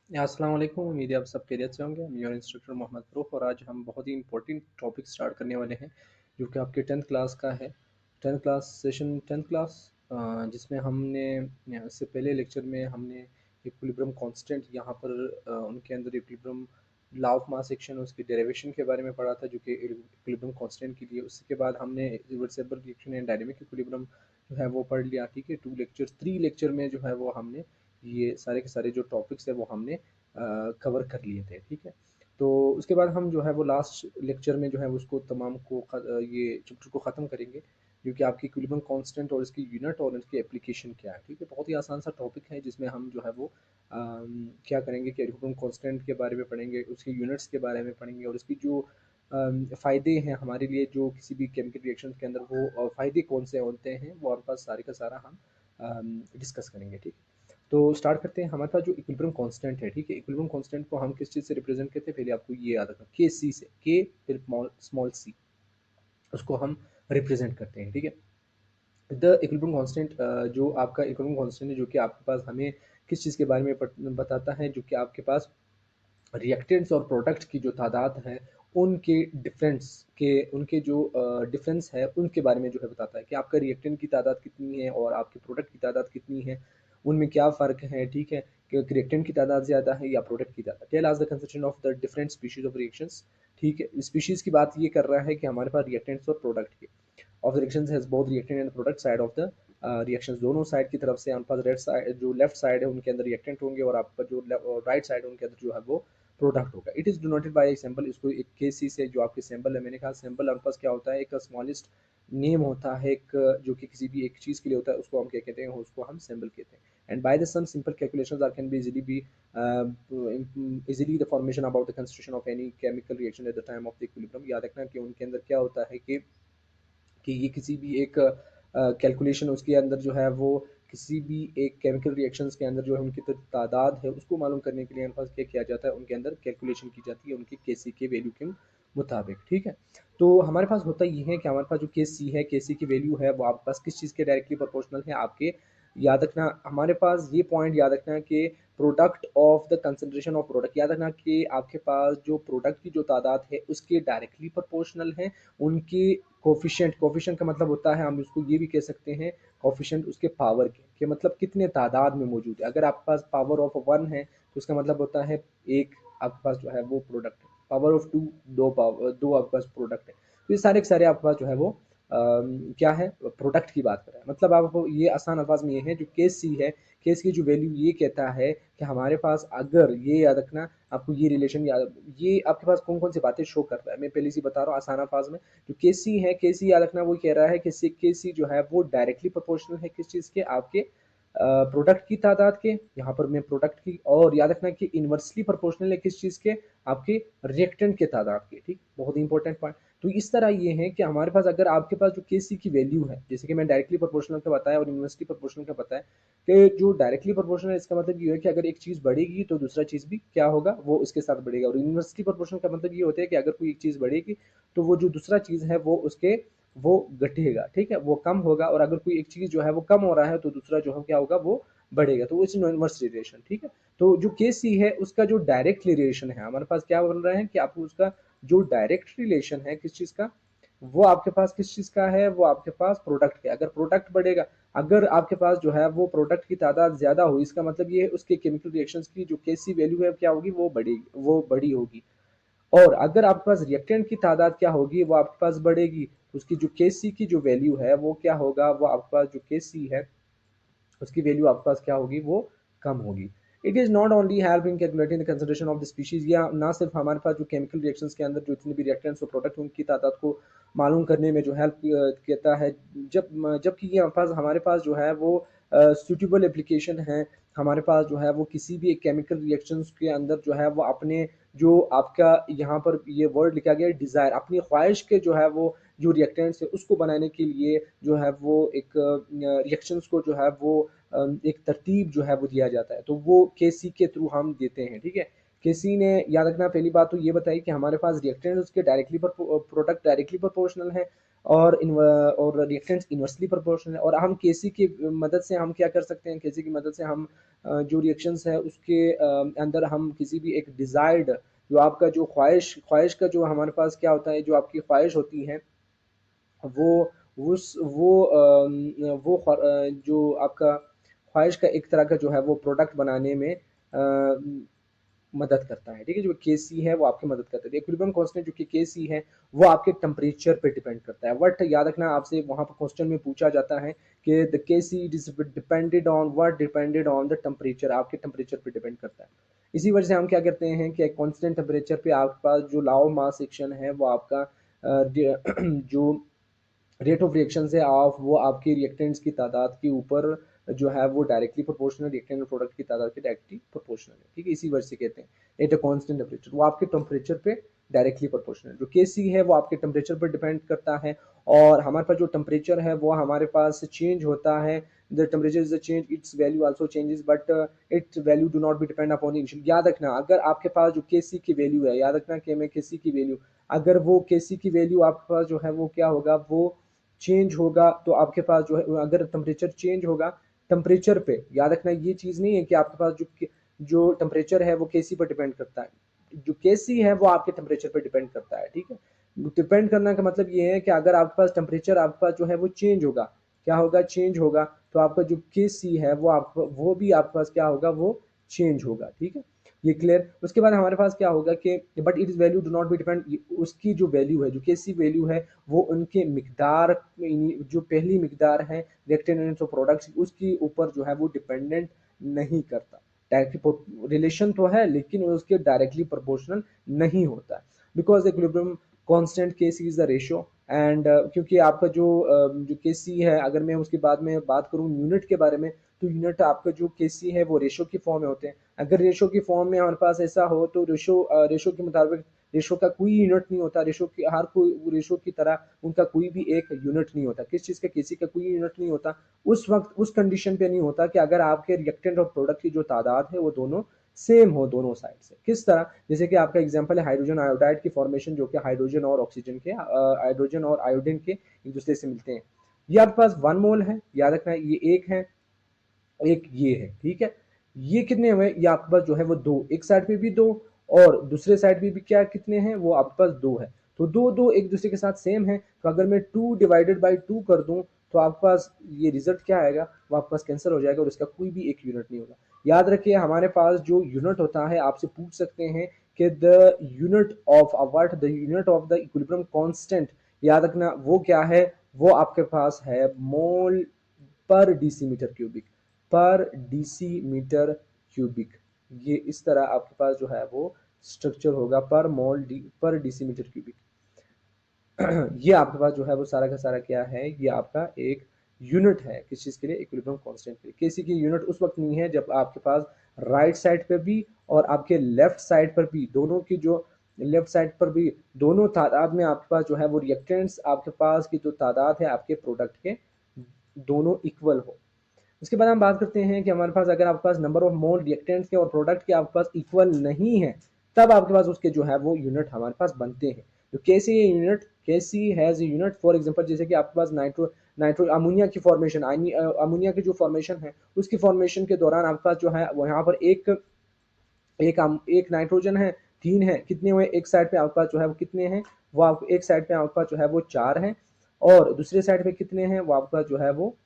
अस्सलाम वालेकुम। उम्मीद है आप सब खैरियत से होंगे। मैं योर इंस्ट्रक्टर मोहम्मद फ़रूख़ और आज हम बहुत ही इंपॉर्टेंट टॉपिक स्टार्ट करने वाले हैं जो कि आपके 10th क्लास का है। 10th class session 10th class जिसमें हमने इससे पहले लेक्चर में हमने इक्विलिब्रियम कांस्टेंट यहाँ पर उनके अंदर equilibrium law of mass action उसकी डेरिवेशन के बारे में पढ़ा था जो कि इक्विलिब्रियम कांस्टेंट के लिए। उसके बाद हमने reversible reaction and dynamic equilibrium जो है वो पढ़ लिया। ठीक है, 2 लेक्चर 3 लेक्चर में जो है वो हमने ये सारे के सारे जो टॉपिक्स है वो हमने कवर कर लिए थे। ठीक है, तो उसके बाद हम जो है वो लास्ट लेक्चर में जो है उसको तमाम को ये चैप्टर को ख़त्म करेंगे जो कि आपकी इक्विलिब्रियम कांस्टेंट और इसकी यूनिट और इसकी एप्लीकेशन क्या है। ठीक है, बहुत ही आसान सा टॉपिक है जिसमें हम जो है वो क्या करेंगे कि इक्विलिब्रियम कांस्टेंट के बारे में पढ़ेंगे, उसकी यूनिट्स के बारे में पढ़ेंगे और इसकी जो फ़ायदे हैं हमारे लिए जो किसी भी केमिकल रिएक्शन के अंदर वो फ़ायदे कौन से होते हैं वो हमारे पास सारे का सारा हम डिस्कस करेंगे। ठीक है, तो स्टार्ट करते हैं। हमारे पास जो इक्विलिब्रियम कांस्टेंट है, ठीक है, इक्विलिब्रियम कांस्टेंट को हम किस चीज़ से रिप्रेजेंट करते हैं पहले आपको ये याद रखना, के सी से, के फिर स्मॉल सी, उसको हम रिप्रेजेंट करते हैं। ठीक है, द इक्विलिब्रियम कांस्टेंट जो आपका इक्विलिब्रियम कांस्टेंट है जो कि आपके पास हमें किस चीज़ के बारे में बताता है, जो कि आपके पास रिएक्टेंट्स और प्रोडक्ट की जो तादाद है उनके डिफरेंस के उनके जो डिफरेंस है उनके बारे में जो है बताता है कि आपका रिएक्टेंट की तादाद कितनी है और आपके प्रोडक्ट की तादाद कितनी है, उनमें क्या फ़र्क है। ठीक है, कि रिएक्टेंट की तादाद ज़्यादा है या प्रोडक्ट की तादाद। Tell us the consistent of the different species of reactions. ठीक है, स्पीशीज की बात ये कर रहा है कि हमारे पास रिएक्टेंट्स और प्रोडक्ट के of the reactions has both reactant and product side of the reactions. दोनों साइड की तरफ से हमारे पास रेड साइड जो लेफ्ट साइड है उनके अंदर रिएक्टेंट होंगे और आपका जो राइट साइड है उनके अंदर जो है वो प्रोडक्ट होगा। It is denoted by sample. इसको एक के सी से जो आपके सैंपल है, मैंने कहा सैंपल हमारे पास क्या होता है, एक स्मॉलेस्ट नेम होता है एक जो कि किसी भी एक चीज़ के लिए होता है, उसको हम क्या कहते हैं, उसको हम सैंपल कहते हैं। And by the some simple calculations are can be easily the formation about the constitution of any chemical reaction at the time of the equilibrium. याद रखना कि उनके अंदर क्या होता है कि ये किसी भी एक कैलकुलेशन उसके अंदर जो है वो किसी भी एक केमिकल रिएक्शंस के अंदर जो है उनकी तादाद है उसको मालूम करने के लिए हमारे पास क्या किया जाता है, उनके अंदर कैलकुलेशन की जाती है उनके के सी के वैल्यू के मुताबिक। ठीक है, तो हमारे पास होता ये है कि हमारे पास जो के सी है, के सी की वैल्यू है वो आपके पास किस चीज़ के डायरेक्टली प्रोपोर्शनल है आपके। याद रखना हमारे पास ये पॉइंट याद रखना कि product of the concentration of product, याद रखना कि आपके पास जो प्रोडक्ट की जो तादाद है उसके डायरेक्टली प्रोपोर्शनल है उनकी कोफिशिएंट। कोफिशिएंट का मतलब होता है, हम उसको ये भी कह सकते हैं कोफिशिएंट उसके पावर के मतलब कितने तादाद में मौजूद है। अगर आपके पास पावर ऑफ 1 है तो उसका मतलब होता है एक आपके पास जो है वो प्रोडक्ट है। पावर ऑफ 2 दो आपके पास प्रोडक्ट है। तो ये सारे के सारे आपके पास जो है वो क्या है, प्रोडक्ट की बात कर रहा है। मतलब आपको ये आसान अल्फाज में ये है जो केस सी है, केस की जो वैल्यू ये कहता है कि हमारे पास अगर ये याद रखना आपको ये रिलेशन याद, ये आपके पास कौन कौन सी बातें शो कर रहा है मैं पहले से बता रहा हूँ आसान अल्फाज में। जो के सी है, के सी याद रखना वो कह रहा है कि के सी जो है वो डायरेक्टली प्रोपोर्शनल है किस चीज़ के, आपके प्रोडक्ट की तादाद के। यहाँ पर मैं प्रोडक्ट की, और याद रखना कि इन्वर्सली प्रोपोर्शनल है किस चीज़ के, आपके रिएक्टेंट के तादाद के। ठीक, बहुत ही इंपॉर्टेंट पॉइंट। तो इस तरह ये है कि हमारे पास अगर आपके पास जो के सी की वैल्यू है, जैसे कि मैं डायरेक्टली प्रोपोर्शनल का बताया और इन्वर्सली प्रोपोर्शनल का बताया, कि जो डायरेक्टली प्रोपोर्शनल है इसका मतलब ये है कि अगर एक चीज़ बढ़ेगी तो दूसरा चीज़ भी क्या होगा, वो उसके साथ बढ़ेगा। और इन्वर्सली प्रोपोर्शनल का मतलब ये होता है कि अगर कोई एक चीज़ बढ़ेगी तो वो जो दूसरा चीज़ है वो उसके वो घटेगा। ठीक है, वो कम होगा, और अगर कोई एक चीज़ जो है वो कम हो रहा है तो दूसरा जो है क्या होगा, वो बढ़ेगा। तो इट्स इनवर्स रिलेशन। ठीक है, तो जो के सी है उसका जो डायरेक्ट रिलेशन है हमारे पास क्या बन रहा है कि आपको उसका जो डायरेक्ट रिलेशन है किस चीज़ का, वो आपके पास किस चीज़ का है, वो आपके पास प्रोडक्ट का। अगर प्रोडक्ट बढ़ेगा, अगर आपके पास जो है वो प्रोडक्ट की तादाद ज़्यादा हुई, इसका मतलब ये है उसके केमिकल रिएक्शंस की जो के सी वैल्यू है क्या होगी, वो बढ़ेगी, वो बड़ी होगी। और अगर आपके पास रिएक्टेंट की तादाद क्या होगी, वो आपके पास बढ़ेगी, तो उसकी जो के सी की जो वैल्यू है वो क्या होगा, वो आपके पास जो के सी है उसकी वैल्यू आपके पास क्या होगी, वो कम होगी। It is not only help in calculating the concentration of the species, या ना सिर्फ हमारे पास जो केमिकल रिएक्शंस के अंदर जो इतने भी रिएक्टेंट्स और प्रोडक्ट उनकी तादाद को मालूम करने में जो हेल्प कहता है, जबकि ये हमारे पास जो है वो सूटेबल एप्लीकेशन है। हमारे पास जो है वो किसी भी एक केमिकल रिएक्शंस के अंदर जो है वो अपने जो आपका यहाँ पर ये वर्ड लिखा गया है डिज़ायर, अपनी ख्वाहिश के जो है वो जो रिएक्टेंट्स है उसको बनाने के लिए जो है वो एक रिएक्शंस को जो है वो एक तरतीब जो है वो दिया जाता है, तो वो के सी के थ्रू हम देते हैं। ठीक है, के सी ने याद रखना पहली बात तो ये बताई कि हमारे पास रिएक्टेंट उसके डायरेक्टली पर प्रोडक्ट डायरेक्टली प्रोपोर्शनल है। और रिएक्टेंट्स इन्वर्सली प्रोपोर्शनल है। और हम केसी की मदद से हम क्या कर सकते हैं, केसी की मदद से हम जो रिएक्शंस है उसके अंदर हम किसी भी एक डिज़ायर्ड जो आपका जो ख्वाहिश का जो हमारे पास क्या होता है, जो आपकी ख्वाहिश होती है वो जो आपका ख्वाहिश का एक तरह का जो है वो प्रोडक्ट बनाने में मदद करता है, ठीक है। जो केसी है वो आपकी मदद करता है। इक्विलिब्रियम कांस्टेंट जो कि केसी है वो आपके टेम्परेचर पे डिपेंड करता है। बट याद रखना, आपसे वहां पर क्वेश्चन में पूछा जाता है कि the KC is depended on what, depended on the temperature, आपके टेम्परेचर पे डिपेंड करता है। इसी वजह से हम क्या करते हैं कि कांस्टेंट टेम्परेचर पे आपके पास जो लॉ ऑफ मास एक्शन है वो आपका जो रेट ऑफ रिएक्शन से आप वो आपके रिएक्टेंट्स की तादाद के ऊपर जो है वो डायरेक्टली प्रोपोर्शनल, रिएक्टेंट प्रोडक्ट की तादाद के डायरेक्टली प्रोपोर्शनल है, ठीक है। इसी वजह से कहते हैं एट अ कांस्टेंट टेम्परेचर, वो आपके टेम्परेचर पे डायरेक्टली प्रोपोर्शनल। जो केसी है वो आपके टेम्परेचर पर डिपेंड करता है, और हमारे पास जो टेम्परेचर है वो हमारे पास चेंज होता है। The temperature is change, it's value also changes, but it's value do not be depend upon initial. याद रखना, अगर आपके पास जो केसी की वैल्यू है, याद रखना कि मैं केसी की वैल्यू, अगर वो केसी की वैल्यू आपके पास जो है वो क्या होगा, वो चेंज होगा, तो आपके पास जो है अगर टेम्परेचर चेंज होगा टेम्परेचर पे, याद रखना ये चीज़ नहीं है कि आपके पास जो टेम्परेचर है वो केसी पर डिपेंड करता है। जो केसी है वो आपके टेम्परेचर पर डिपेंड करता है, ठीक है। डिपेंड करना का मतलब ये है कि अगर आपके पास टेम्परेचर आपके पास जो है वो चेंज होगा, क्या होगा, चेंज होगा, तो आपका जो केसी है वो आपका वो भी आपके पास क्या होगा, वो चेंज होगा, ठीक है। ये क्लियर। उसके बाद हमारे पास क्या होगा कि but it is value do not be depend, उसकी जो वैल्यू है, जो केसी वैल्यू है, वो उनके मिकदार, जो पहली मिकदार है रिएक्टेंट ऑफ प्रोडक्ट्स, उसके ऊपर जो है वो डिपेंडेंट नहीं करता। डायरेक्टली रिलेशन तो है लेकिन उसके डायरेक्टली प्रोपोर्शनल नहीं होता है, because equilibrium constant KC is the ratio. And क्योंकि आपका जो केसी है, अगर मैं उसके बाद में बात करूँ यूनिट के बारे में, तो यूनिट आपका जो केसी है वो रेशो की फॉर्म में होते हैं। अगर रेशो की फॉर्म में हमारे पास ऐसा हो तो रेशो के मुताबिक रेशो का कोई यूनिट नहीं होता, रेशो की हर कोई रेशो की तरह उनका कोई भी एक यूनिट नहीं होता। किस चीज़ का, किसी का कोई यूनिट नहीं होता उस वक्त, उस कंडीशन पे नहीं होता कि अगर आपके रिएक्टेंट और प्रोडक्ट की जो तादाद है वो दोनों सेम हो दोनों साइड से। किस तरह, जैसे कि आपका एग्जांपल है हाइड्रोजन आयोडाइड की फॉर्मेशन, जो कि हाइड्रोजन और ऑक्सीजन के हाइड्रोजन और आयोडीन के एक दूसरे से मिलते हैं। ये आपके पास 1 मोल है, याद रखना ये एक है, एक ये है, ठीक है। ये कितने हुए, ये आपके पास जो है वो दो, एक साइड पे भी दो और दूसरे साइड पे भी क्या कितने हैं, वो आपके पास दो है। तो दो दो एक दूसरे के साथ सेम है, तो अगर मैं 2 डिवाइडेड बाई 2 कर दूं तो आपके पास ये रिजल्ट क्या आएगा, वो आपके पास कैंसिल हो जाएगा और इसका कोई भी एक यूनिट नहीं होगा। याद रखिए, हमारे पास जो यूनिट होता है, आपसे पूछ सकते हैं कि the unit of what, the unit of the equilibrium constant, याद रखना वो क्या है, वो आपके पास है मोल पर डेसीमीटर क्यूबिक, पर डेसीमीटर क्यूबिक। ये इस तरह आपके पास जो है वो स्ट्रक्चर होगा, पर डेसीमीटर क्यूबिक। ये आपके पास जो है वो सारा का सारा क्या है, ये आपका एक यूनिट है किस चीज़ के लिए, इक्विलिब्रियम कांस्टेंट के लिए। केसी की यूनिट उस वक्त नहीं है जब आपके पास राइट साइड पे भी और आपके लेफ्ट साइड पर भी, दोनों की जो लेफ्ट साइड पर भी दोनों तादाद में आपके पास जो है वो रिएक्टेंट्स आपके पास की जो तादाद है आपके प्रोडक्ट के दोनों इक्वल हो। उसके बाद हम बात करते हैं कि हमारे पास अगर आपके पास नंबर ऑफ मोल रिएक्टेंट्स के और प्रोडक्ट के आपके पास इक्वल नहीं है, तब आपके पास उसके जो है वो यूनिट हमारे पास बनते हैं। तो कैसे ये यूनिट, कैसी हैज यूनिट, फॉर एग्जांपल जैसे कि आपके पास नाइट्रो नाइट्रो अमोनिया की फॉर्मेशन, अमोनिया की जो फॉर्मेशन है उसकी फॉर्मेशन के दौरान आपके पास जो है वो यहाँ पर एक नाइट्रोजन है, तीन है, कितने हुए, एक साइड पे आपके पास जो है वो कितने हैं, वो आप एक साइड पे आपके पास जो है वो चार हैं, और दूसरे साइड पे कितने हैं, वो आपके पास जो है वो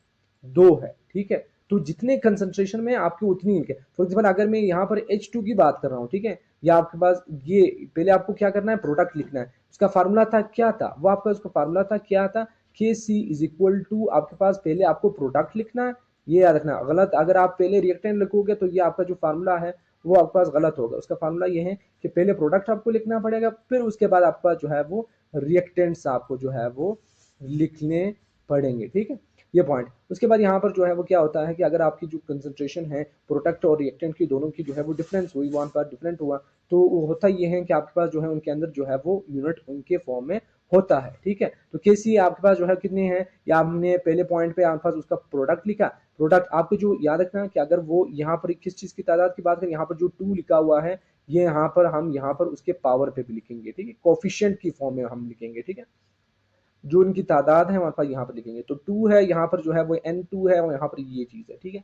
दो है, ठीक है। तो जितने कंसंट्रेशन में आपकी उतनी इनके, फॉर एग्जाम्पल अगर मैं यहाँ पर H2 की बात कर रहा हूँ, ठीक है, या आपके पास ये पहले आपको क्या करना है, प्रोडक्ट लिखना है। उसका फार्मूला था क्या था, वो आपका उसका फार्मूला था क्या था, के सी इज इक्वल टू, आपके पास पहले आपको प्रोडक्ट लिखना है, ये याद रखना। गलत अगर आप पहले रिएक्टेंट लिखोगे तो ये आपका जो फार्मूला है वो आपके पास गलत होगा। उसका फार्मूला ये है कि पहले प्रोडक्ट आपको लिखना पड़ेगा, फिर उसके बाद आपके पास जो है वो रिएक्टेंट्स आपको जो है वो लिखने पड़ेंगे, ठीक है। ये पॉइंट। उसके बाद यहाँ पर जो है वो क्या होता है कि अगर आपकी जो कंसंट्रेशन है प्रोडक्ट और रिएक्टेंट की दोनों की जो है वो डिफरेंस हुई, वहाँ पर डिफरेंट हुआ, तो होता ये है कि आपके पास जो है उनके अंदर जो है वो यूनिट उनके फॉर्म में होता है, ठीक है। तो केसी आपके पास जो है कितने हैं, या हमने पहले पॉइंट पे आपके पास उसका प्रोडक्ट लिखा, प्रोडक्ट आपको जो याद रखना कि अगर वो यहाँ पर किस चीज़ की तादाद की बात करें, यहाँ पर जो 2 लिखा हुआ है, ये हम यहाँ पर उसके पावर पे भी लिखेंगे, ठीक है, कोफिशिएंट की फॉर्म में हम लिखेंगे, ठीक है। जो उनकी तादाद है हमारे पास यहाँ पर लिखेंगे। तो 2 है यहाँ पर जो है वो n2 है और यहाँ पर ये चीज़ है, ठीक है।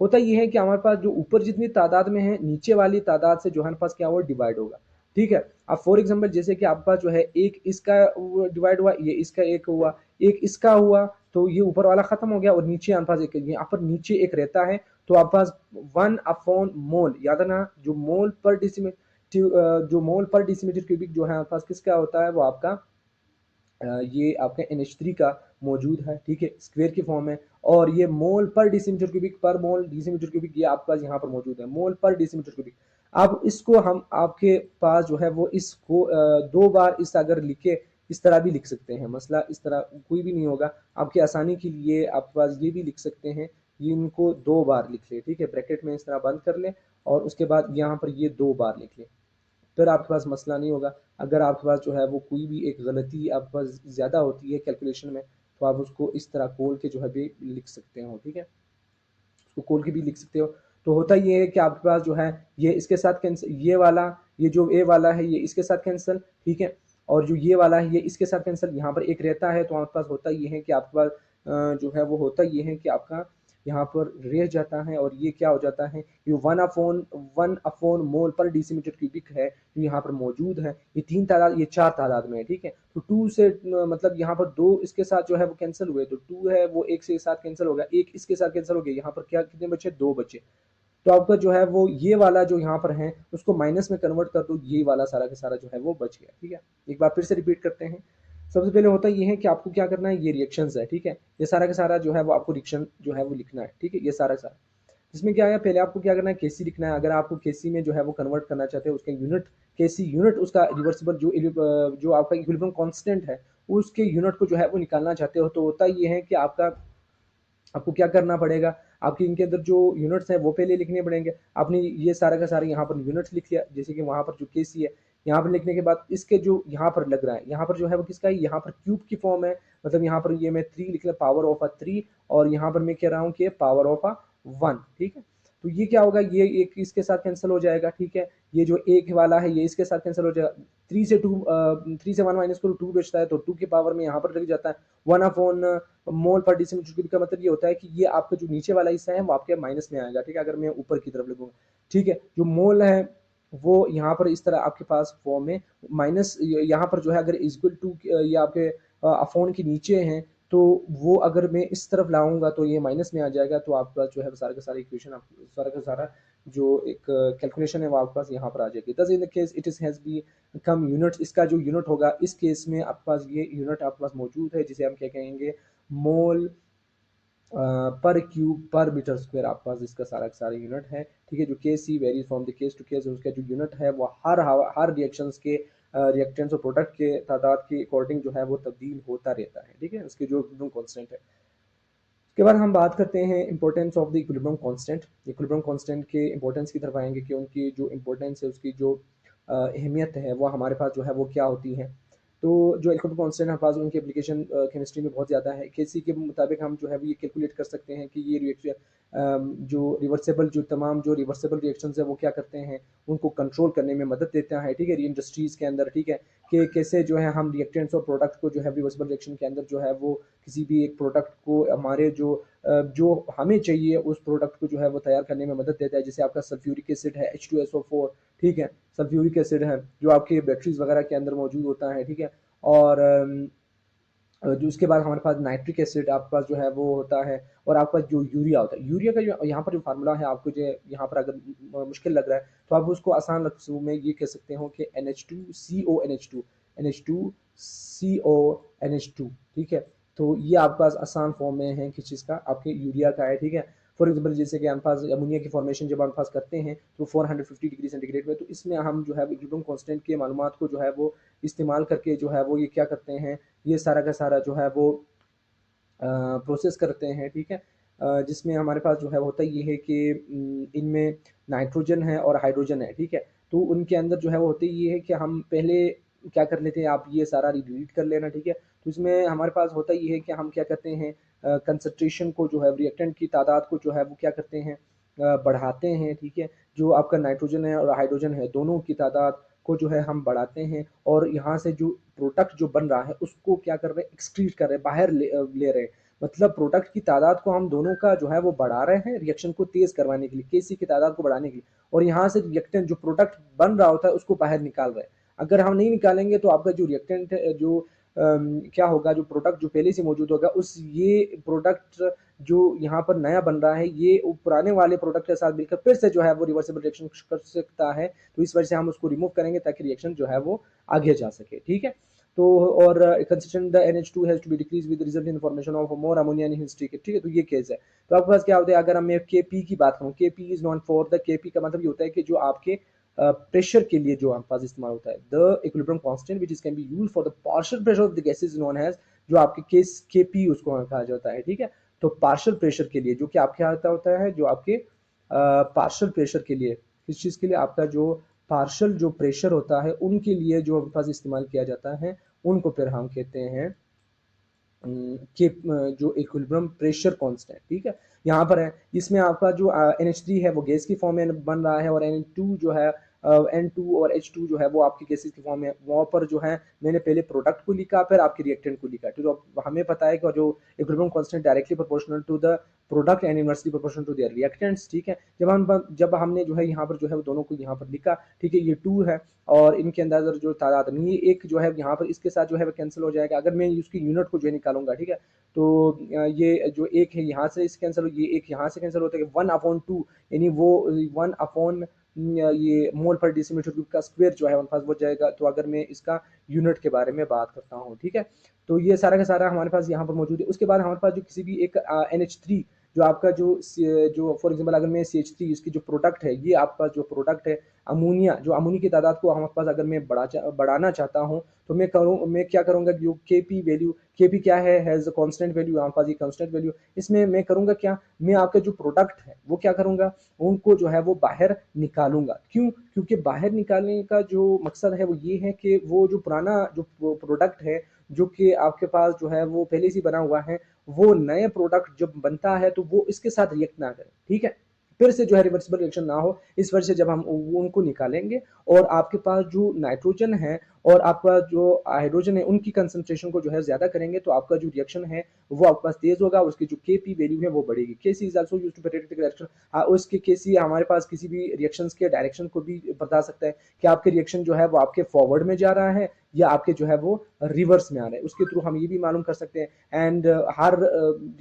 होता ये है कि हमारे पास जो ऊपर जितनी तादाद में है, नीचे वाली तादाद से जो है हमारे पास क्या हुआ, डिवाइड होगा, ठीक है। अब फॉर एग्जांपल जैसे कि आपके पास जो है एक इसका डिवाइड हुआ, ये इसका एक हुआ, एक इसका हुआ, तो ये ऊपर वाला खत्म हो गया और नीचे हमारे पास एक, यहाँ पर नीचे एक रहता है, तो आपके पास 1/मोल, याद है ना, जो मोल पर डेसीमीटर क्यूबिक जो है आपके पास किसका होता है, वो आपका ये आपका NH3 का मौजूद है, ठीक है, स्क्वायर की फॉर्म में। और ये मोल पर डेसीमीटर क्यूबिक, पर मोल डेसीमीटर क्यूबिक, ये आपके पास यहाँ पर मौजूद है, मोल पर डेसीमीटर क्यूबिक। अब इसको हम आपके पास जो है वो इसको 2 बार इस अगर लिखे, इस तरह भी लिख सकते हैं, मसला इस तरह कोई भी नहीं होगा, आपकी आसानी के लिए आपके पास ये भी लिख सकते हैं, ये इनको 2 बार लिख ले, ठीक है, ब्रैकेट में इस तरह बंद कर ले और उसके बाद यहाँ पर ये 2 बार लिख ले, फिर आपके पास मसला नहीं होगा। अगर आपके पास जो है वो कोई भी एक गलती आपके पास ज़्यादा होती है कैलकुलेशन में, तो आप उसको इस तरह खोल के जो है भी लिख सकते हो, ठीक है, उसको खोल के भी लिख सकते हो। तो होता ये है कि आपके पास जो है ये इसके साथ कैंसिल, ये वाला, ये जो ए वाला है ये इसके साथ कैंसिल, ठीक है, और जो ये वाला है ये इसके साथ कैंसिल, यहाँ पर एक रहता है, तो आपके पास होता ये है कि आपके पास जो है वो होता ये है कि आपका यहाँ पर रह जाता है, और ये क्या हो जाता है, ये 1/मोल मोल पर डेसीमीटर क्यूबिक है जो यहाँ पर मौजूद है। ये 3 तादाद, ये 4 तादाद में है, ठीक है। तो 2 से मतलब यहाँ पर 2 इसके साथ जो है वो कैंसिल हुए, तो 2 है वो एक से साथ कैंसिल हो गया, एक इसके साथ कैंसिल हो गया, यहाँ पर क्या कितने बचे, 2 बचे। तो आपका जो है वो ये वाला जो यहाँ पर है उसको माइनस में कन्वर्ट कर दो, ये वाला सारा का सारा जो है वो बच गया, ठीक है। एक बार फिर से रिपीट करते हैं। सबसे पहले होता ये है कि आपको क्या करना है, ये रिएक्शंस है, ठीक है, ये सारा का सारा जो है वो आपको रिएक्शन जो है वो लिखना है, ठीक है, ये सारा का सारा। इसमें क्या है, पहले आपको क्या करना है, केसी लिखना है। अगर आपको केसी में जो है वो कन्वर्ट करना चाहते हैं, उसका यूनिट केसी यूनिट, उसका रिवर्सिबल जो आपका इक्विलिब्रियम कांस्टेंट है उसके यूनिट को जो है वो निकालना चाहते हो, तो होता ये है कि आपको क्या करना पड़ेगा, आपके इनके अंदर जो यूनिट्स हैं वो पहले लिखने पड़ेंगे। आपने ये सारा का सारा यहाँ पर यूनिट्स लिख लिया, जैसे कि वहाँ पर जो केसी है, यहाँ पर लिखने के बाद इसके जो यहाँ पर लग रहा है, यहाँ पर जो है वो किसका है, यहाँ पर क्यूब की फॉर्म है, मतलब यहाँ पर ये मैं 3 लिख लिया, पावर ऑफ 3, और यहाँ पर मैं कह रहा हूँ कि पावर ऑफ 1, ठीक है। तो ये क्या होगा, ये एक इसके साथ कैंसिल हो जाएगा, ठीक है, ये जो एक वाला है ये इसके साथ कैंसिल हो जाएगा, 3 से 1 माइनस करो, 2 बचता है, तो 2 की पावर में यहाँ पर लग जाता है 1/, मोल पर डेसीमीटर क्यूबिक का मतलब ये होता है कि ये आपका जो नीचे वाला हिस्सा है वो आपके माइनस में आएगा, ठीक है, अगर मैं ऊपर की तरफ लगूंगा, ठीक है। जो मोल है वो यहाँ पर इस तरह आपके पास फॉर्म में माइनस, यहाँ पर जो है अगर इक्वल टू ये आपके अफोन के नीचे हैं, तो वो अगर मैं इस तरफ लाऊंगा तो ये माइनस में आ जाएगा, तो आपका जो है सारा का सारा इक्वेशन, सारा का सारा जो एक कैलकुलेशन है वो आपके पास यहाँ पर आ जाएगी। दस in the case it is has B come unit, इसका जो यूनिट होगा इस केस में आपके पास ये यूनिट आपके पास मौजूद है, जिसे हम क्या कहेंगे, मोल पर क्यूब पर मीटर स्क्वायर, आपके पास इसका सारा सारा यूनिट है, ठीक है। जो K C varies from the case to case, उसका जो यूनिट है वो हर रिएक्शंस के रिएक्टेंट्स और प्रोडक्ट के तादाद के अकॉर्डिंग जो है वो तब्दील होता रहता है, ठीक है, उसके जो इक्विलिब्रियम कांस्टेंट है। उसके बाद हम बात करते हैं importance of the equilibrium constant. Equilibrium constant के इंपॉर्टेंस की तरफ आएंगे कि उनकी जो इंपॉर्टेंस है, उसकी जो अहमियत है वो हमारे पास जो है वो क्या होती है। तो जो इलेक्ट्रॉनिक कांस्टेंट हमारे पास, उनकी एप्लीकेशन केमिस्ट्री में बहुत ज़्यादा है। केसी के मुताबिक हम जो है वो ये कैलकुलेट कर सकते हैं कि ये रिएक्शन जो तमाम जो रिवर्सेबल रिएक्शंस है वो क्या करते हैं, उनको कंट्रोल करने में मदद देता है, ठीक है, इंडस्ट्रीज़ के अंदर, ठीक है, कि कैसे जो है हम रिएक्टेंट्स और प्रोडक्ट को जो है रिवर्सिबल रिएक्शन के अंदर जो है वो किसी भी एक प्रोडक्ट को हमारे जो हमें चाहिए उस प्रोडक्ट को जो है वो तैयार करने में मदद देता है। जैसे आपका सल्फ्यूरिक एसिड है H2SO4, ठीक है, सल्फ्यूरिक एसिड है जो आपके बैटरीज वगैरह के अंदर मौजूद होता है, ठीक है। और जो उसके बाद हमारे पास नाइट्रिक एसिड आपके पास जो है वो होता है, और आपका जो यूरिया होता है, यूरिया का जो यहाँ पर जो फार्मूला है, आपको जो यहाँ पर अगर मुश्किल लग रहा है तो आप उसको आसान लफ्ज़ों में ये कह सकते हो कि NH2CONH2, ठीक है। तो ये आपके पास आसान फॉर्म में है किस चीज़ का, आपके यूरिया का है, ठीक है। फॉर एग्जाम्पल जैसे कि हमारे पास अमोनिया की फॉर्मेशन जब हम पास करते हैं तो 450 डिग्री सेंटीग्रेड में, तो इसमें हम जो है इक्विलिब्रियम कांस्टेंट के मालूमात को जो है वो इस्तेमाल करके जो है वो ये क्या करते हैं, ये सारा का सारा जो है वो प्रोसेस करते हैं, ठीक है। जिसमें हमारे पास जो है होता ये है कि इनमें नाइट्रोजन है और हाइड्रोजन है, ठीक है। तो उनके अंदर जो है वो होता ये है कि हम पहले क्या कर लेते हैं, आप ये सारा डिलीट कर लेना, ठीक है। तो इसमें हमारे पास होता ये है कि हम क्या करते हैं, कंसंट्रेशन को जो है रिएक्टेंट की तादाद को जो है वो क्या करते हैं, बढ़ाते हैं, ठीक है। जो आपका नाइट्रोजन है और हाइड्रोजन है दोनों की तादाद को जो है हम बढ़ाते हैं और यहाँ से जो प्रोडक्ट जो बन रहा है उसको क्या कर रहे हैं, एक्सक्रीट कर रहे हैं, बाहर ले रहे हैं। मतलब प्रोडक्ट की तादाद को हम दोनों का जो है वो बढ़ा रहे हैं रिएक्शन को तेज करवाने के लिए, केसी की तादाद को बढ़ाने के लिए, और यहाँ से रिएक्टेंट जो प्रोडक्ट बन रहा होता है उसको बाहर निकाल रहे हैं। अगर हम नहीं निकालेंगे तो आपका जो रिएक्टेंट है, जो क्या होगा, जो प्रोडक्ट जो पहले से मौजूद होगा उस ये प्रोडक्ट जो यहाँ पर नया बन रहा है ये पुराने वाले प्रोडक्ट के साथ मिलकर फिर से जो है वो रिवर्सिबल रिएक्शन कर सकता है। तो इस वजह से हम उसको रिमूव करेंगे ताकि रिएक्शन जो है वो आगे जा सके। ठीक है, तो और consistent the NH2 has to be decrease with result in formation of more ammonia in history. ठीक है, तो ये केस है। तो आपके पास क्या होता है, अगर हम Kp की बात करूँ, Kp is non for the, Kp का मतलब ये होता है कि जो आपके प्रेशर के लिए जो हमारे पास इस्तेमाल होता है, the equilibrium constant which is can be used for the partial pressure of the gases known as, जो आपके केस Kp उसको कहा जाता है। ठीक है, तो पार्शियल प्रेशर के लिए जो कि आपके आता होता है, जो आपके पार्शियल प्रेशर के लिए, किस चीज़ के लिए, आपका जो पार्शियल जो प्रेशर होता है उनके लिए जो हमारे पास इस्तेमाल किया जाता है उनको फिर हम कहते हैं के जो इक्विलिब्रियम प्रेशर कांस्टेंट। ठीक है, यहाँ पर है, इसमें आपका जो NH3 है वो गैस की फॉर्म में बन रहा है, और N2 जो है N2 और H2 जो है वो आपकी गैसेस की फॉर्म में। वहाँ पर जो है मैंने पहले प्रोडक्ट को लिखा फिर आपके रिएक्टेंट को लिखा। तो जो हमें पता है कि जो equilibrium constant directly proportional to the product and inversely proportional to their reactants. ठीक है, जब हमने जो है यहाँ पर जो है वो दोनों को यहाँ पर लिखा, ठीक है, ये 2 है और इनके अंदर जो तादाद नहीं, ये एक जो है यहाँ पर इसके साथ जो है वो कैंसिल हो जाएगा। अगर मैं उसकी यूनिट को जो है निकालूंगा, ठीक है, तो ये जो एक है यहाँ से इस कैंसिल, ये एक यहाँ से कैंसिल होता है, 1/2 यानी वो 1 अपॉन ये मोल पर डेसीमीटर क्यूब का स्क्वायर जो है हमारे पास वो जाएगा। तो अगर मैं इसका यूनिट के बारे में बात करता हूँ, ठीक है, तो ये सारा का सारा हमारे पास यहाँ पर मौजूद है। उसके बाद हमारे पास जो किसी भी एक NH3 जो आपका जो फॉर एग्जांपल अगर मैं CH3 इसकी जो प्रोडक्ट है, ये आपका जो प्रोडक्ट है अमोनिया, जो अमोनिया की तादाद को हमारे पास अगर मैं बढ़ाना चाहता हूँ तो मैं क्या करूँगा, जो Kp वैल्यू, Kp क्या है, हैज कांस्टेंट वैल्यू, हमारे पास ये कांस्टेंट वैल्यू, इसमें मैं करूँगा क्या, मैं आपका जो प्रोडक्ट है वो क्या करूँगा, उनको जो है वो बाहर निकालूंगा। क्यों, क्योंकि बाहर निकालने का जो मकसद है वो ये है कि वो जो पुराना जो प्रोडक्ट है जो कि आपके पास जो है वो पहले से बना हुआ है, वो नए प्रोडक्ट जब बनता है तो वो इसके साथ रिएक्ट ना करे। ठीक है, फिर से जो है रिवर्सिबल रिएक्शन ना हो, इस वजह से जब हम उनको निकालेंगे और आपके पास जो नाइट्रोजन है और आपका जो हाइड्रोजन है उनकी कंसंट्रेशन को जो है ज्यादा करेंगे तो आपका जो रिएक्शन है वो आपके पास तेज होगा और उसकी जो Kp वैल्यू है वो बढ़ेगी। Kc is also used to predict the reaction. उसके Kc हमारे पास किसी भी रिएक्शंस के डायरेक्शन को भी बता सकता है कि आपके रिएक्शन जो है वो आपके फॉरवर्ड में जा रहा है या आपके जो है वो रिवर्स में आ रहा है। उसके थ्रू हम ये भी मालूम कर सकते हैं। एंड हर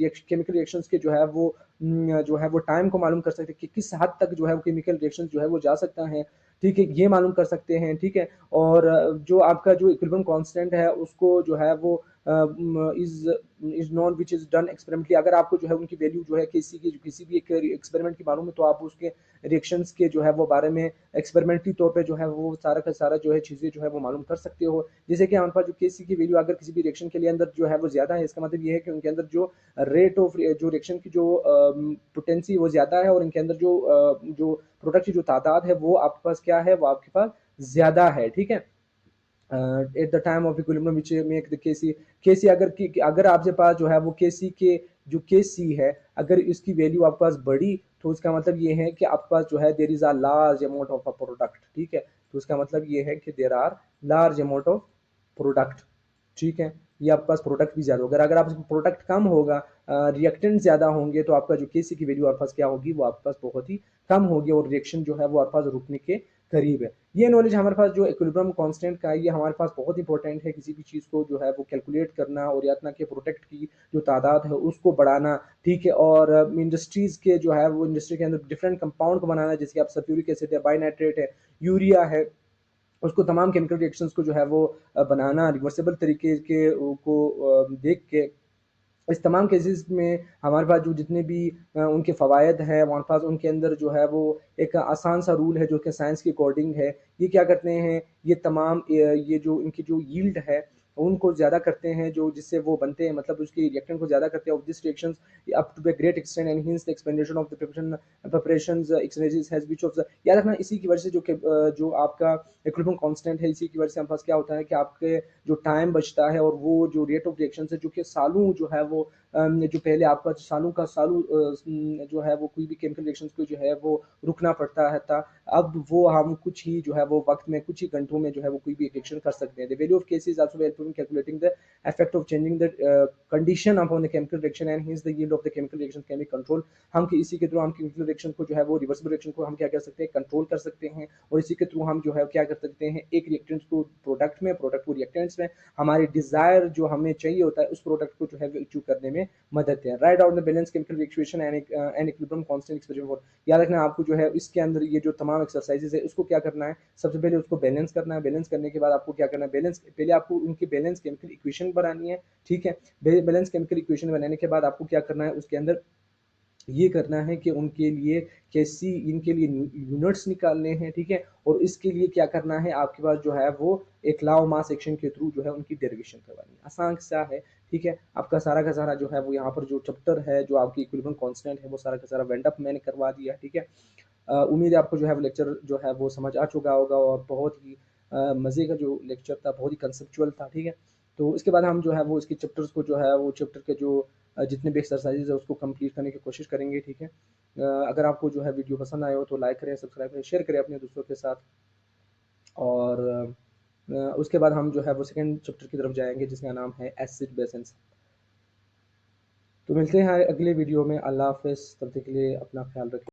केमिकल रिएक्शंस के जो है वो टाइम को मालूम कर सकते हैं कि किस हद तक जो है वो केमिकल रिएक्शन जो है वो जा सकता है। ठीक है, ये मालूम कर सकते हैं। ठीक है, और जो आपका जो इक्विलिब्रियम कांस्टेंट है उसको जो है वो is non which is done experimentally. अगर आपको जो है उनकी वैल्यू जो है किसी भी एक एक्सपेरिमेंट की मालूम है तो आप उसके रिएक्शंस के जो है वो बारे में एक्सपेरिमेंटली तौर पे जो है वो सारा का सारा जो है चीज़ें जो है वो मालूम कर सकते हो। जैसे कि हमारे पास जो Kc की वैल्यू अगर किसी भी रिएक्शन के लिए अंदर जो है वो ज़्यादा है, इसका मतलब ये है कि उनके अंदर जो रेट ऑफ जो रिएक्शन की जो पोटेंसी वो ज़्यादा है और इनके अंदर जो प्रोडक्ट की जो तादाद है वो आपके पास क्या है, वो आपके पास ज़्यादा है। ठीक है, eight the time of equilibrium which make the Kc अगर आपके पास जो है वो Kc के जो Kc है अगर इसकी वैल्यू आपके पास बढ़ी तो उसका मतलब ये है कि आपके पास जो है there is a large amount of a product. ठीक है, तो उसका मतलब ये है कि there are large amount of product. ठीक है, ये आपके पास प्रोडक्ट भी ज़्यादा होगा। अगर आप प्रोडक्ट कम होगा, रिएक्टेंट ज़्यादा होंगे तो आपका जो Kc की वैल्यू आपके पास क्या होगी, वो आपके पास बहुत ही कम होगी और रिएक्शन जो है वो आपके पास रुकने के करीब है। ये नॉलेज हमारे पास जो इक्विलिब्रियम कांस्टेंट का है ये हमारे पास बहुत इंपॉर्टेंट है। किसी भी चीज़ को जो है वो कैलकुलेट करना और या ना कि प्रोडक्ट की जो तादाद है उसको बढ़ाना। ठीक है, और इंडस्ट्रीज़ के जो है वो इंडस्ट्री के अंदर डिफरेंट कंपाउंड को बनाना, जैसे आप सल्फ्यूरिक एसिड है, बाइनाइट्रेट है, यूरिया है, उसको तमाम केमिकल रिएक्शंस को जो है वो बनाना रिवर्सिबल तरीके के को देख के इस तमाम केसेस में हमारे पास जो जितने भी उनके फ़वायद हैं हमारे पास उनके अंदर जो है वो एक आसान सा रूल है जो कि साइंस के अकॉर्डिंग है। ये क्या करते हैं, ये तमाम ये जो इनकी जो यील्ड है उनको ज़्यादा करते हैं, जो जिससे वो बनते हैं, मतलब उसकी रिएक्टेंट को ज़्यादा करते हैं। Of this reactions up to a great extent enhance the expansion of the preparations exercises has which of the, याद रखना इसी की वजह से जो आपका इक्विलिब्रियम कांस्टेंट है, इसी की वजह से हमारे पास क्या होता है कि आपके जो टाइम बचता है और वो जो रेट ऑफ रिएक्शन है जो कि सालों जो है वो जो पहले आपका सालों का सालों जो है वो कोई भी केमिकल रिएक्शंस को जो है वो रुकना पड़ता है था, अब वो हम कुछ ही जो है वो वक्त में कुछ ही घंटों में जो है वो कोई भी रिएक्शन कर सकते हैं। The value of cases also help in calculating the effect of changing the condition upon the chemical reaction and hence the yield of the chemical reaction can be controlled। हम इसी के थ्रू हम chemical reaction को जो है वो reversible reaction को हम क्या कर सकते हैं, कंट्रोल कर सकते हैं, और इसी के थ्रू हम जो है क्या कर सकते हैं, एक रिएक्टेंट्स को प्रोडक्ट में, प्रोडक्ट को रिएक्टेंट्स में हमारे डिजायर जो हमें चाहिए होता है उस प्रोडक्ट को जो है अचीव करने में मदद है। Right out the balance chemical reaction and equilibrium constant expression for, याद रखना आपको जो है इसके अंदर ये जो तमाम एक्सरसाइजेज है उसको क्या करना है, सबसे पहले उसको बैलेंस करना है, बैलेंस करने के बाद आपको क्या करना है, बैलेंस पहले आपको उनकी बैलेंस केमिकल इक्वेशन बनानी है, ठीक है। बैलेंस केमिकल इक्वेशन बनाने के बाद आपको क्या करना है, उसके अंदर ये करना है कि उनके लिए कैसी इनके लिए यूनिट्स निकालने हैं, ठीक है। और इसके लिए क्या करना है, आपके पास जो है वो एक लॉ ऑफ मास एक्शन के थ्रू जो है उनकी डेरिवेशन करवानी है, आसान सा है, ठीक है। आपका सारा का सारा जो है वो यहाँ पर जो चैप्टर है जो आपकी इक्विलिब्रियम कांस्टेंट है वो सारा का सारा वेंड अप मैंने करवा दिया, ठीक है। उम्मीद है आपको जो है वो लेक्चर जो है वो समझ आ चुका होगा, और बहुत ही मज़े का जो लेक्चर था, बहुत ही कंसेप्चुअल था, ठीक है। तो इसके बाद हम जो है वो इसके चैप्टर्स को जो है वो चैप्टर के जो जितने भी एक्सरसाइजेज है उसको कंप्लीट करने की कोशिश करेंगे, ठीक है। अगर आपको जो है वीडियो पसंद आए हो तो लाइक करें, सब्सक्राइब करें, शेयर करें अपने दोस्तों के साथ, और उसके बाद हम जो है वो सेकंड चैप्टर की तरफ जाएंगे जिसका नाम है एसिड बेस। तो मिलते हैं अगले वीडियो में, अल्लाह हाफ़िज़, तब तक के लिए अपना ख्याल रखें।